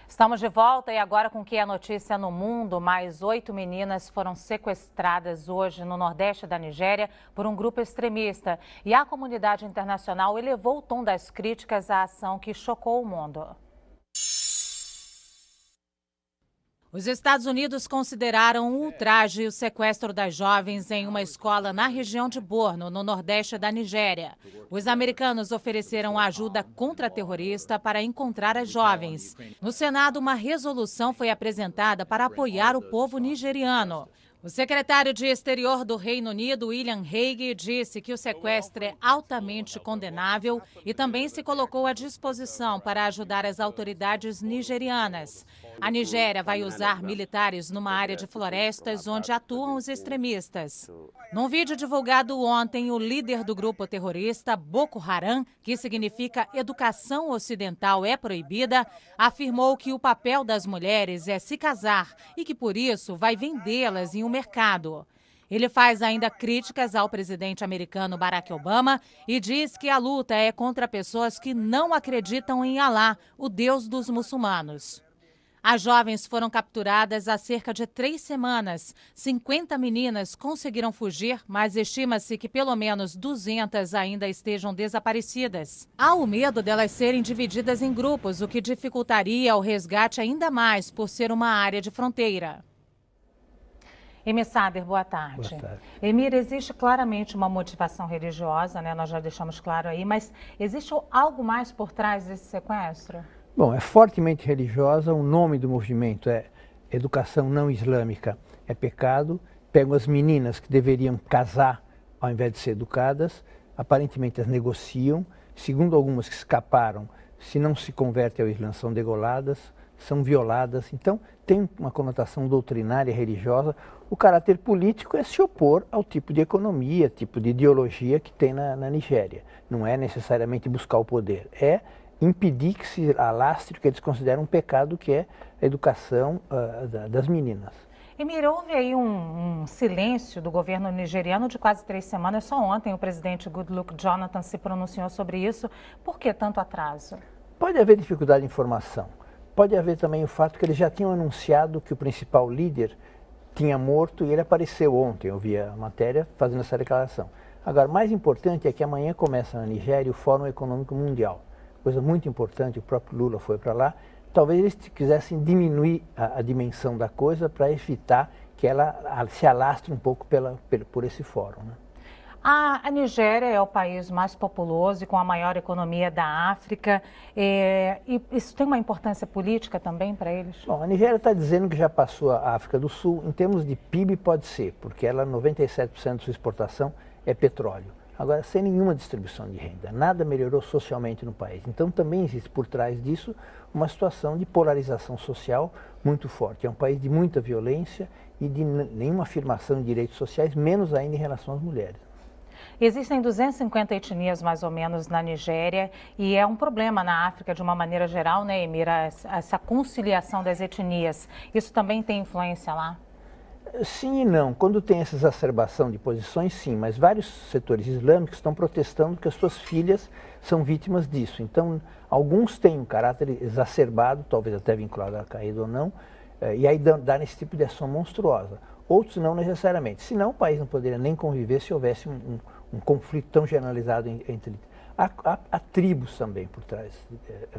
Estamos de volta e agora com que a notícia no mundo, mais 8 meninas foram sequestradas hoje no nordeste da Nigéria por um grupo extremista. E a comunidade internacional elevou o tom das críticas à ação que chocou o mundo. Os Estados Unidos consideraram um ultraje o sequestro das jovens em uma escola na região de Borno, no nordeste da Nigéria. Os americanos ofereceram ajuda contra-terrorista para encontrar as jovens. No Senado, uma resolução foi apresentada para apoiar o povo nigeriano. O secretário de Exterior do Reino Unido, William Hague, disse que o sequestro é altamente condenável e também se colocou à disposição para ajudar as autoridades nigerianas. A Nigéria vai usar militares numa área de florestas onde atuam os extremistas. Num vídeo divulgado ontem, o líder do grupo terrorista Boko Haram, que significa Educação Ocidental é Proibida, afirmou que o papel das mulheres é se casar e que, por isso, vai vendê-las em um mercado. Ele faz ainda críticas ao presidente americano Barack Obama e diz que a luta é contra pessoas que não acreditam em Alá, o Deus dos muçulmanos. As jovens foram capturadas há cerca de 3 semanas. 50 meninas conseguiram fugir, mas estima-se que pelo menos 200 ainda estejam desaparecidas. Há o medo delas serem divididas em grupos, o que dificultaria o resgate ainda mais por ser uma área de fronteira. Emir Sader, boa tarde. Boa tarde. Emir, existe claramente uma motivação religiosa, né? Nós já deixamos claro aí, mas existe algo mais por trás desse sequestro? Bom, é fortemente religiosa, o nome do movimento é Educação Não Islâmica é Pecado. Pegam as meninas que deveriam casar ao invés de ser educadas, aparentemente as negociam, segundo algumas que escaparam, se não se convertem ao Islã são degoladas, são violadas, então tem uma conotação doutrinária religiosa. O caráter político é se opor ao tipo de economia, tipo de ideologia que tem na Nigéria. Não é necessariamente buscar o poder, é impedir que se alastre o que eles consideram um pecado, que é a educação das meninas. Emir, houve aí um silêncio do governo nigeriano de quase 3 semanas. Só ontem o presidente Goodluck Jonathan se pronunciou sobre isso. Por que tanto atraso? Pode haver dificuldade de informação. Pode haver também o fato que eles já tinham anunciado que o principal líder tinha morto e ele apareceu ontem, eu vi a matéria fazendo essa declaração. Agora, mais importante é que amanhã começa na Nigéria o Fórum Econômico Mundial. Coisa muito importante, o próprio Lula foi para lá. Talvez eles quisessem diminuir a dimensão da coisa para evitar que ela se alastre um pouco por esse fórum, né? A Nigéria é o país mais populoso e com a maior economia da África. E isso tem uma importância política também para eles? Bom, a Nigéria está dizendo que já passou a África do Sul. Em termos de PIB pode ser, porque ela 97% de sua exportação é petróleo. Agora, sem nenhuma distribuição de renda, nada melhorou socialmente no país. Então, também existe por trás disso uma situação de polarização social muito forte. É um país de muita violência e de nenhuma afirmação de direitos sociais, menos ainda em relação às mulheres. Existem 250 etnias, mais ou menos, na Nigéria, e é um problema na África de uma maneira geral, né, Emir, essa conciliação das etnias. Isso também tem influência lá? Sim e não. Quando tem essa exacerbação de posições, sim, mas vários setores islâmicos estão protestando que as suas filhas são vítimas disso. Então, alguns têm um caráter exacerbado, talvez até vinculado à Al-Qaeda ou não, e aí dá esse tipo de ação monstruosa. Outros não necessariamente. Senão o país não poderia nem conviver se houvesse um conflito tão generalizado entre... Há tribos também por trás,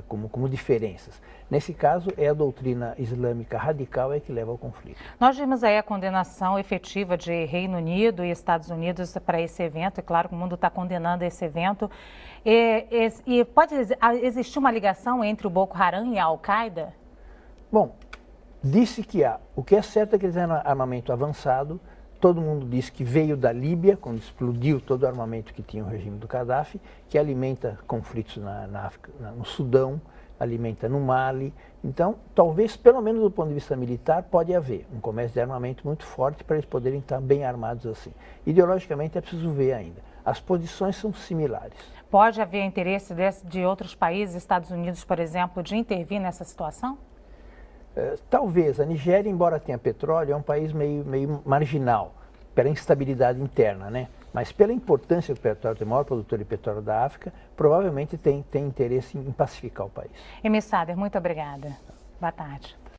como diferenças. Nesse caso, é a doutrina islâmica radical que leva ao conflito. Nós vimos aí a condenação efetiva de Reino Unido e Estados Unidos para esse evento. É claro que o mundo está condenando esse evento. E pode existir uma ligação entre o Boko Haram e a Al-Qaeda? Bom, disse que há. O que é certo é que eles têm armamento avançado. Todo mundo diz que veio da Líbia, quando explodiu todo o armamento que tinha o regime do Gaddafi, que alimenta conflitos na África, no Sudão, alimenta no Mali. Então, talvez, pelo menos do ponto de vista militar, pode haver um comércio de armamento muito forte para eles poderem estar bem armados assim. Ideologicamente é preciso ver ainda. As posições são similares. Pode haver interesse de outros países, Estados Unidos, por exemplo, de intervir nessa situação? Talvez. A Nigéria, embora tenha petróleo, é um país meio marginal, pela instabilidade interna, né? Mas pela importância do petróleo, é o maior produtor de petróleo da África, provavelmente tem interesse em pacificar o país. Emir Sader, muito obrigada. Boa tarde.